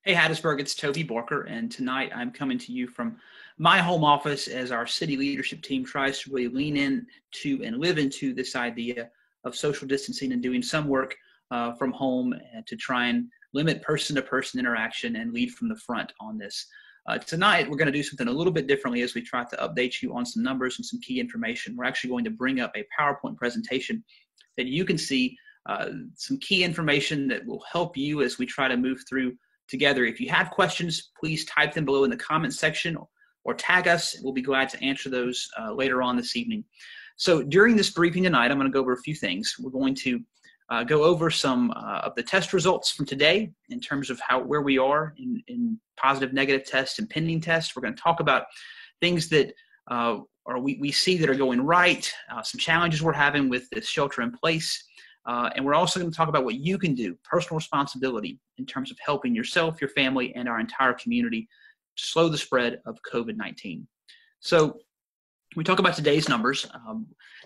Hey Hattiesburg, it's Toby Barker, and tonight I'm coming to you from my home office as our city leadership team tries to really lean into and live into this idea of social distancing and doing some work from home to try and limit person-to-person interaction and lead from the front on this. Tonight, we're going to do something a little bit differently as we try to update you on some numbers and some key information. We're actually going to bring up a PowerPoint presentation that you can see some key information that will help you as we try to move through together. If you have questions, please type them below in the comments section or tag us. We'll be glad to answer those later on this evening. So during this briefing tonight, I'm going to go over a few things. We're going to go over some of the test results from today in terms of where we are in positive, negative tests and pending tests. We're going to talk about things that we see that are going right, some challenges we're having with this shelter in place. And we're also going to talk about what you can do, personal responsibility in terms of helping yourself, your family, and our entire community to slow the spread of COVID-19. So we talk about today's numbers.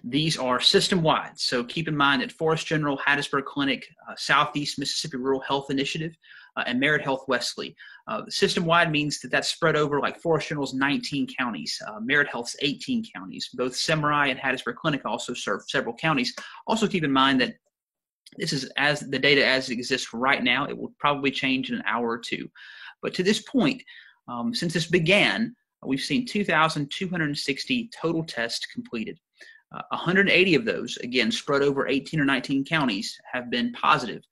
These are system-wide. So keep in mind that Forest General, Hattiesburg Clinic, Southeast Mississippi Rural Health Initiative, and Merit Health Wesley. System-wide means that that's spread over, like Forest General's 19 counties, Merit Health's 18 counties. Both Samurai and Hattiesburg Clinic also serve several counties. Also keep in mind that this is as the data as it exists right now. It will probably change in an hour or two. But to this point, since this began, we've seen 2,260 total tests completed. 180 of those, again, spread over 18 or 19 counties, have been positive.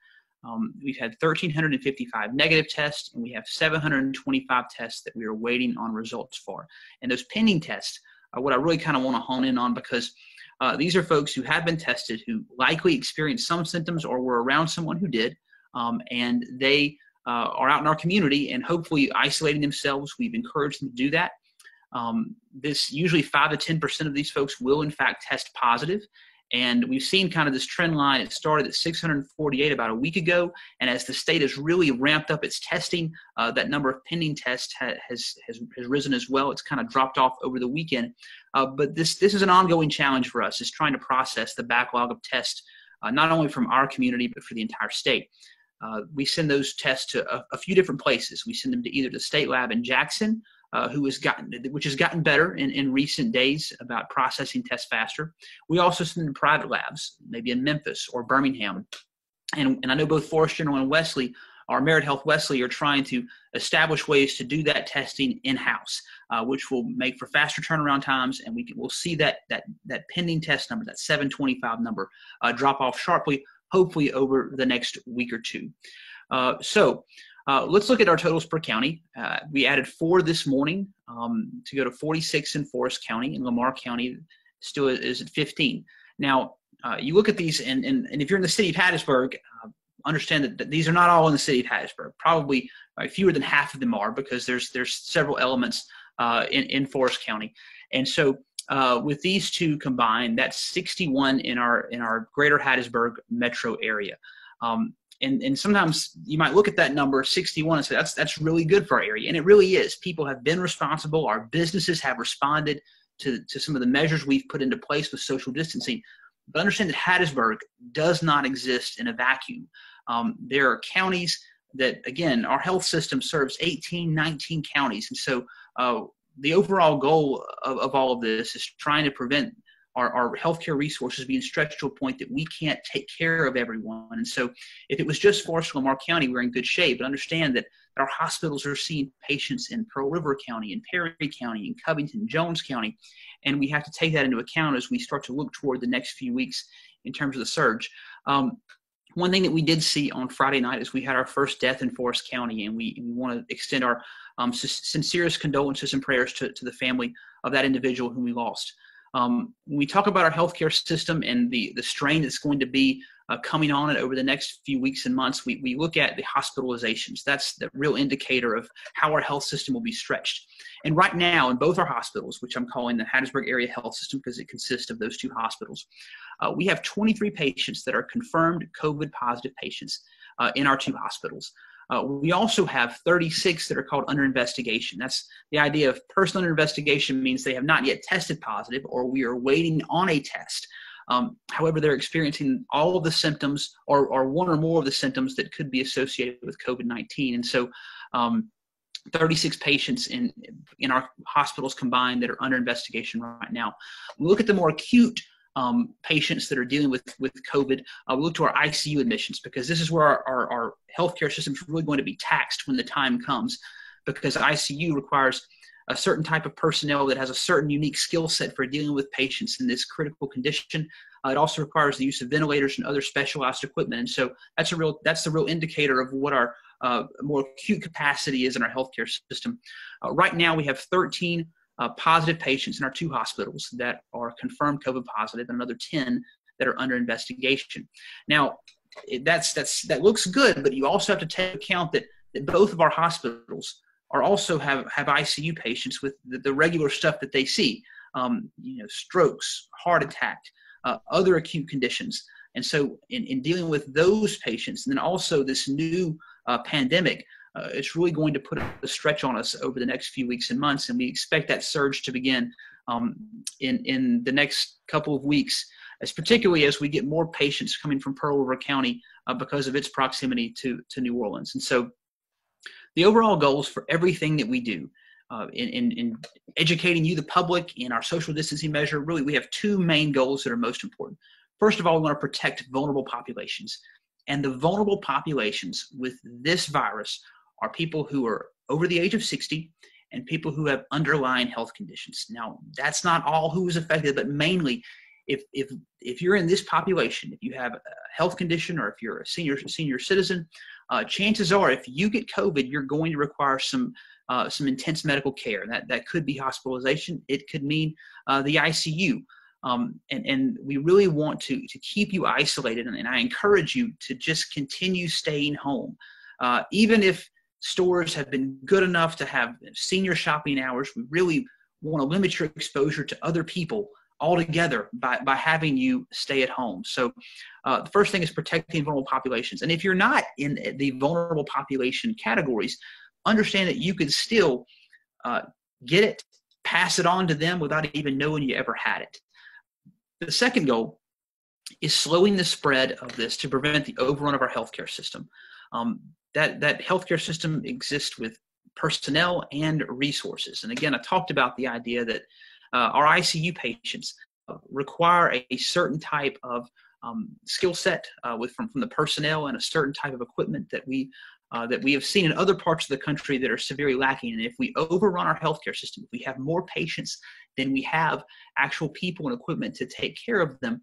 We've had 1,355 negative tests, and we have 725 tests that we are waiting on results for. And those pending tests are what I really kind of want to hone in on, because these are folks who have been tested, who likely experienced some symptoms or were around someone who did, and they are out in our community and hopefully isolating themselves. We've encouraged them to do that. This usually 5 to 10% of these folks will in fact test positive. And we've seen kind of this trend line. It started at 648 about a week ago. And as the state has really ramped up its testing, that number of pending tests has risen as well. It's kind of dropped off over the weekend. But this is an ongoing challenge for us, is trying to process the backlog of tests, not only from our community, but for the entire state. We send those tests to a few different places. We send them to either the state lab in Jackson, which has gotten better in recent days about processing tests faster. We also send them to private labs, maybe in Memphis or Birmingham. And I know both Forest General and Wesley, our Merit Health Wesley, are trying to establish ways to do that testing in-house, which will make for faster turnaround times, and we'll see that pending test number, that 725 number, drop off sharply, hopefully over the next week or two. Let's look at our totals per county. We added 4 this morning to go to 46 in Forest County, and Lamar County still is at 15. Now, you look at these, and if you're in the city of Hattiesburg, understand that these are not all in the city of Hattiesburg. Probably fewer than half of them are, because there's several elements in Forest County. And so with these two combined, that's 61 in our greater Hattiesburg metro area. And sometimes you might look at that number, 61, and say, that's really good for our area. And it really is. People have been responsible. Our businesses have responded to some of the measures we've put into place with social distancing. But understand that Hattiesburg does not exist in a vacuum. There are counties that, again, our health system serves 18, 19 counties. And so the overall goal of all of this is trying to prevent our healthcare resources being stretched to a point that we can't take care of everyone. And so if it was just Forest Lamar County, we're in good shape. But understand that our hospitals are seeing patients in Pearl River County, in Perry County, in Covington, Jones County. And we have to take that into account as we start to look toward the next few weeks in terms of the surge. One thing that we did see on Friday night is we had our first death in Forest County, and we want to extend our sincerest condolences and prayers to the family of that individual whom we lost. When we talk about our healthcare system and the strain that's going to be coming on it over the next few weeks and months, we look at the hospitalizations. That's the real indicator of how our health system will be stretched. And right now, in both our hospitals, which I'm calling the Hattiesburg-area health system because it consists of those 2 hospitals, we have 23 patients that are confirmed COVID-positive patients in our 2 hospitals. We also have 36 that are called under investigation. That's the idea of person under investigation, means they have not yet tested positive, or we are waiting on a test. However, they're experiencing all of the symptoms or one or more of the symptoms that could be associated with COVID-19. And so 36 patients in our hospitals combined that are under investigation right now. We look at the more acute patients that are dealing with COVID. We look to our ICU admissions, because this is where our healthcare system is really going to be taxed when the time comes, because ICU requires a certain type of personnel that has a certain unique skill set for dealing with patients in this critical condition. It also requires the use of ventilators and other specialized equipment. And so that's the real indicator of what our more acute capacity is in our healthcare system. Right now, we have 13 positive patients in our 2 hospitals that are confirmed COVID positive, and another 10 that are under investigation. Now, that looks good, but you also have to take account that both of our hospitals also have ICU patients with the regular stuff that they see, strokes, heart attack, other acute conditions. And so in dealing with those patients, and then also this new pandemic, it's really going to put a stretch on us over the next few weeks and months. And we expect that surge to begin in the next couple of weeks, particularly as we get more patients coming from Pearl River County because of its proximity to New Orleans. And so the overall goals for everything that we do in educating you, the public, in our social distancing measure, really we have 2 main goals that are most important. First of all, we want to protect vulnerable populations. And the vulnerable populations with this virus are people who are over the age of 60 and people who have underlying health conditions. Now, that's not all who is affected, but mainly if you're in this population, if you have a health condition or if you're a senior citizen, chances are if you get COVID, you're going to require some intense medical care. That could be hospitalization. It could mean the ICU. And we really want to keep you isolated, and I encourage you to just continue staying home. Even if stores have been good enough to have senior shopping hours, we really want to limit your exposure to other people altogether by having you stay at home. So the first thing is protecting vulnerable populations. And if you're not in the vulnerable population categories, understand that you could still get it, pass it on to them without even knowing you ever had it. The second goal is slowing the spread of this to prevent the overrun of our healthcare system. That healthcare system exists with personnel and resources. And again, I talked about the idea that our ICU patients require a certain type of skill set from the personnel and a certain type of equipment that we have seen in other parts of the country that are severely lacking. And if we overrun our healthcare system, if we have more patients than we have actual people and equipment to take care of them,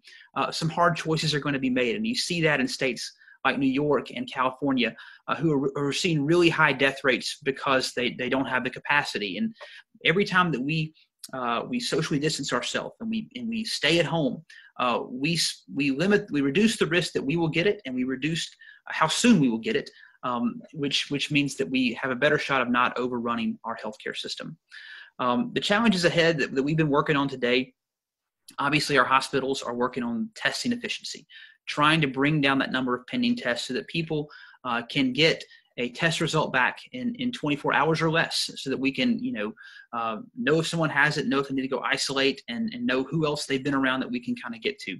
some hard choices are going to be made. And you see that in states like New York and California, who are seeing really high death rates because they don't have the capacity. And every time that we socially distance ourselves and we stay at home, we reduce the risk that we will get it, and we reduce how soon we will get it, which means that we have a better shot of not overrunning our healthcare system. The challenges ahead that we've been working on today, obviously our hospitals are working on testing efficiency, trying to bring down that number of pending tests so that people can get a test result back in 24 hours or less, so that we can know if someone has it, know if they need to go isolate, and know who else they've been around that we can kind of get to.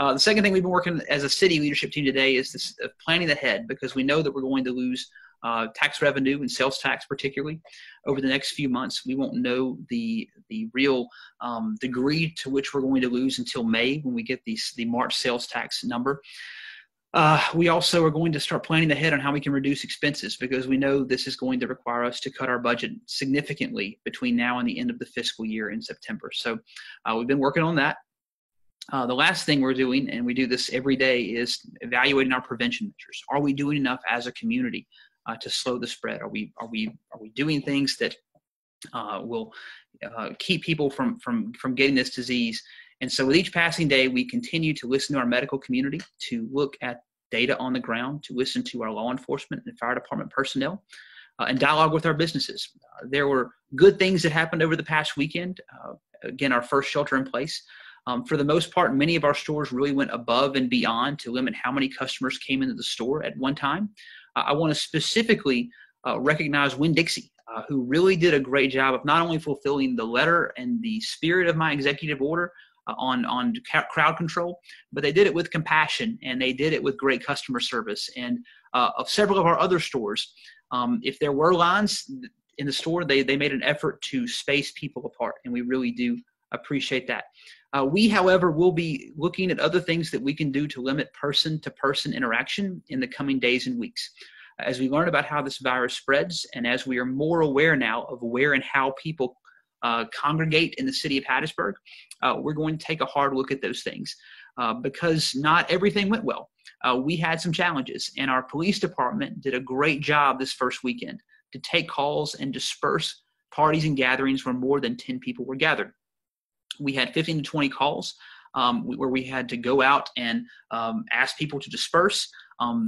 The second thing we've been working as a city leadership team today is this planning ahead, because we know that we're going to lose tax revenue and sales tax, particularly over the next few months. We won't know the real degree to which we're going to lose until May, when we get the March sales tax number. We also are going to start planning ahead on how we can reduce expenses, because we know this is going to require us to cut our budget significantly between now and the end of the fiscal year in September. So we've been working on that. The last thing we're doing, and we do this every day, is evaluating our prevention measures. Are we doing enough as a community to slow the spread? Are we doing things that will keep people from getting this disease? And so with each passing day, we continue to listen to our medical community, to look at data on the ground, to listen to our law enforcement and fire department personnel, and dialogue with our businesses. There were good things that happened over the past weekend. Again, our first shelter in place. For the most part, many of our stores really went above and beyond to limit how many customers came into the store at one time. I want to specifically recognize Winn-Dixie, who really did a great job of not only fulfilling the letter and the spirit of my executive order, on crowd control, but they did it with compassion, and they did it with great customer service. And of several of our other stores, if there were lines in the store, they made an effort to space people apart, and we really do appreciate that. We, however, will be looking at other things that we can do to limit person-to-person interaction in the coming days and weeks. As we learn about how this virus spreads, and as we are more aware now of where and how people congregate in the city of Hattiesburg, we're going to take a hard look at those things because not everything went well. We had some challenges, and our police department did a great job this first weekend to take calls and disperse parties and gatherings where more than 10 people were gathered. We had 15 to 20 calls where we had to go out and ask people to disperse.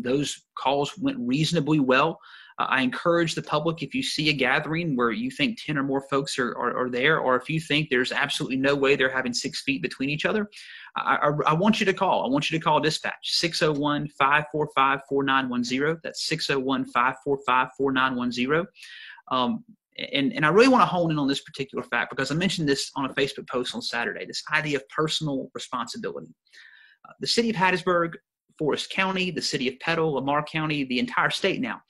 Those calls went reasonably well. I encourage the public, if you see a gathering where you think 10 or more folks are there, or if you think there's absolutely no way they're having 6 feet between each other, I want you to call. I want you to call dispatch, 601-545-4910. That's 601-545-4910. And I really want to hone in on this particular fact because I mentioned this on a Facebook post on Saturday, this idea of personal responsibility. The city of Hattiesburg, Forest County, the city of Petal, Lamar County, the entire state now,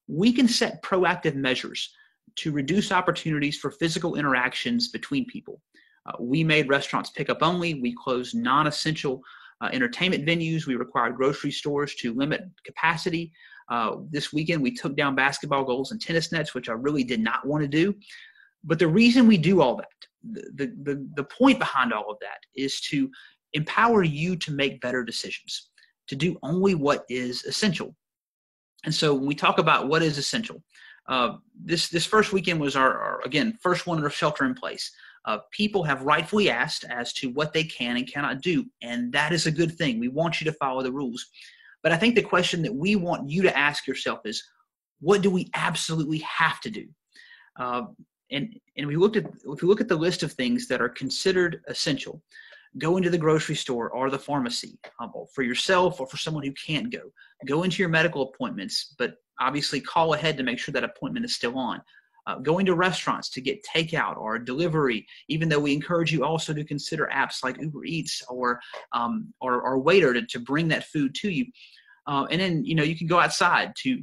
we can set proactive measures to reduce opportunities for physical interactions between people. We made restaurants pick up only. We closed non-essential entertainment venues. We required grocery stores to limit capacity. This weekend, we took down basketball goals and tennis nets, which I really did not want to do. But the reason we do all that, the point behind all of that is to empower you to make better decisions, to do only what is essential. And so when we talk about what is essential, this first weekend was our again, first one under shelter in place. People have rightfully asked as to what they can and cannot do, and that is a good thing. We want you to follow the rules. But I think the question that we want you to ask yourself is, what do we absolutely have to do? And if we look at the list of things that are considered essential, go into the grocery store or the pharmacy for yourself or for someone who can't go. Go into your medical appointments, but obviously call ahead to make sure that appointment is still on. Going to restaurants to get takeout or delivery, even though we encourage you also to consider apps like Uber Eats or Waiter to bring that food to you. And then, you can go outside to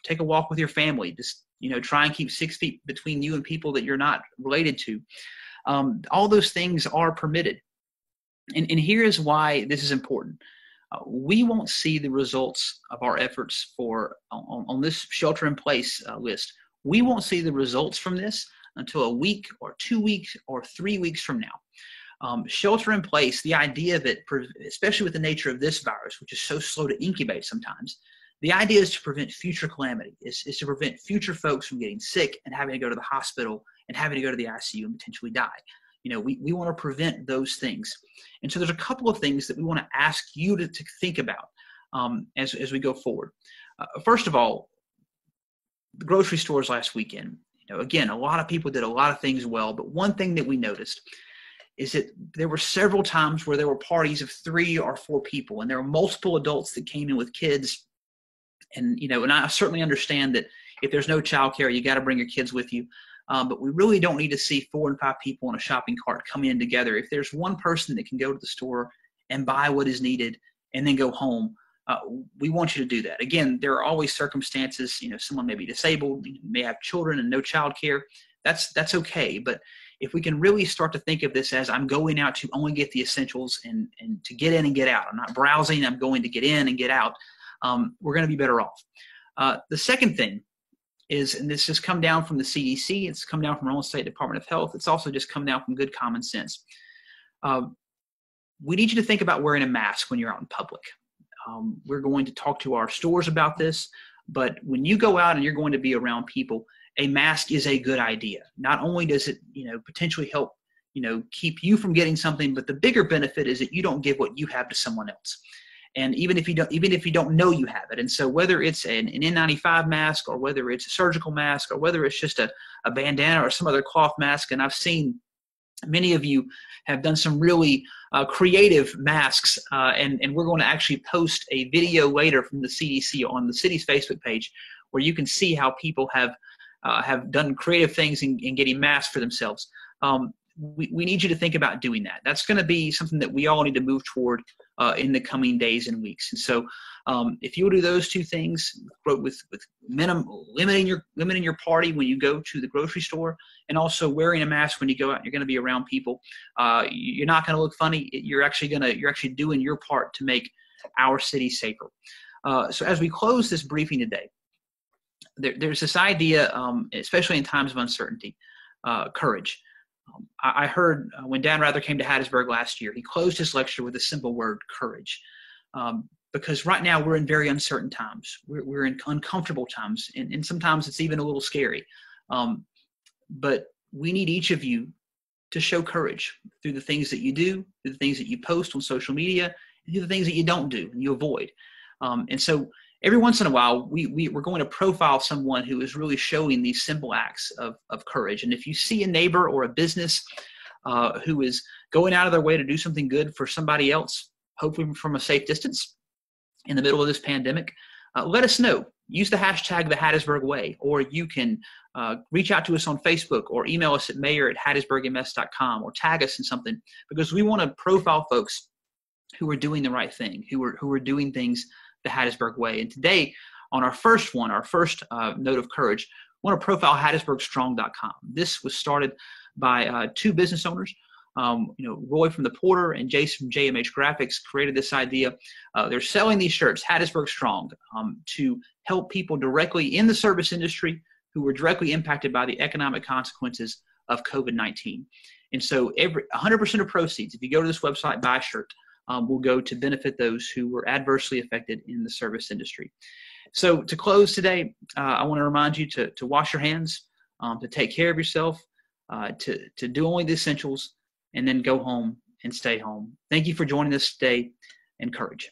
take a walk with your family. Just, try and keep 6 feet between you and people that you're not related to. All those things are permitted. And here is why this is important. We won't see the results of our efforts on this shelter-in-place list. We won't see the results from this until a week or 2 weeks or 3 weeks from now. Shelter in place, the idea of it, especially with the nature of this virus, which is so slow to incubate sometimes, the idea is to prevent future calamity, is to prevent future folks from getting sick and having to go to the hospital and having to go to the ICU and potentially die. We want to prevent those things. And so there's a couple of things that we want to ask you to think about as we go forward. First of all, the grocery stores last weekend, again, a lot of people did a lot of things well, but one thing that we noticed is that there were several times where there were parties of 3 or 4 people, and there were multiple adults that came in with kids. And, and I certainly understand that if there's no childcare, you got to bring your kids with you. But we really don't need to see 4 and 5 people in a shopping cart coming in together. If there's one person that can go to the store and buy what is needed and then go home, we want you to do that. Again, there are always circumstances, someone may be disabled, may have children and no childcare. That's okay. But if we can really start to think of this as I'm going out to only get the essentials and to get in and get out, I'm not browsing, I'm going to get in and get out, we're going to be better off. The second thing is, and this has come down from the CDC, it's come down from our own state Department of Health, it's also just come down from good common sense. We need you to think about wearing a mask when you're out in public. We're going to talk to our stores about this, but when you go out and you're going to be around people, a mask is a good idea. Not only does it, potentially help, keep you from getting something, but the bigger benefit is that you don't give what you have to someone else. And even if you don't know you have it. And so whether it's an N95 mask or whether it's a surgical mask or whether it's just a bandana or some other cloth mask, and I've seen many of you have done some really creative masks, and we're going to actually post a video later from the CDC on the city's Facebook page where you can see how people have done creative things in getting masks for themselves. we need you to think about doing that. That's going to be something that we all need to move toward in the coming days and weeks. And so if you will do those two things, with limiting your party when you go to the grocery store, and also wearing a mask when you go out, you're going to be around people. You're not going to look funny. You're actually doing your part to make our city safer. So as we close this briefing today, there's this idea, especially in times of uncertainty, courage. I heard when Dan Rather came to Hattiesburg last year, he closed his lecture with a simple word: courage. Because right now we're in very uncertain times. We're in uncomfortable times, and sometimes it's even a little scary. But we need each of you to show courage through the things that you do, through the things that you post on social media, and through the things that you don't do and you avoid. And so every once in a while, we're going to profile someone who is really showing these simple acts of courage. And if you see a neighbor or a business who is going out of their way to do something good for somebody else, hopefully from a safe distance in the middle of this pandemic, let us know. Use the hashtag the Hattiesburg Way, or you can reach out to us on Facebook or email us at mayor@hattiesburgms.com, or tag us in something, because we want to profile folks who are doing the right thing, who are doing things the Hattiesburg way. And today, on our first note of courage, I want to profile HattiesburgStrong.com. This was started by two business owners. Roy from the Porter and Jason from JMH Graphics created this idea. They're selling these shirts, Hattiesburg Strong, to help people directly in the service industry who were directly impacted by the economic consequences of COVID-19. And so 100% of proceeds, if you go to this website, buy a shirt, will go to benefit those who were adversely affected in the service industry. So to close today, I want to remind you to wash your hands, to take care of yourself, to do only the essentials, and then go home and stay home. Thank you for joining us today, and courage.